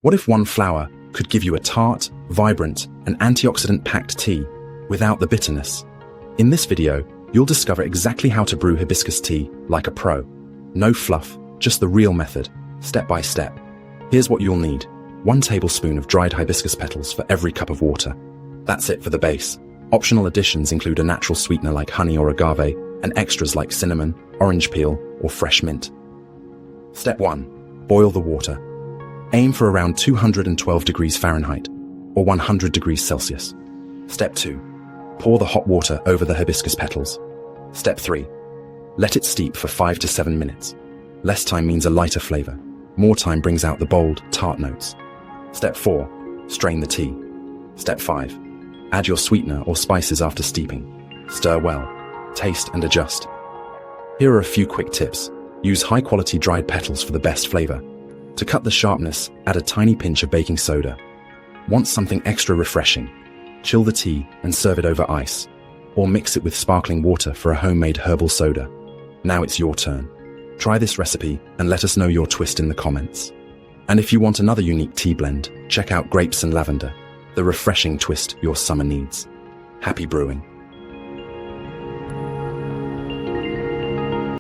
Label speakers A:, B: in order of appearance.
A: What if one flower could give you a tart, vibrant, and antioxidant-packed tea without the bitterness? In this video, you'll discover exactly how to brew hibiscus tea like a pro. No fluff, just the real method, step by step. Here's what you'll need. 1 tablespoon of dried hibiscus petals for every cup of water. That's it for the base. Optional additions include a natural sweetener like honey or agave, and extras like cinnamon, orange peel, or fresh mint. Step 1. Boil the water. Aim for around 212 degrees Fahrenheit, or 100 degrees Celsius. Step 2. Pour the hot water over the hibiscus petals. Step 3. Let it steep for 5 to 7 minutes. Less time means a lighter flavor. More time brings out the bold, tart notes. Step 4. Strain the tea. Step 5. Add your sweetener or spices after steeping. Stir well. Taste and adjust. Here are a few quick tips. Use high-quality dried petals for the best flavor. To cut the sharpness, add a tiny pinch of baking soda. Want something extra refreshing? Chill the tea and serve it over ice, or mix it with sparkling water for a homemade herbal soda. Now it's your turn. Try this recipe and let us know your twist in the comments. And if you want another unique tea blend, check out grapes and lavender, the refreshing twist your summer needs. Happy brewing!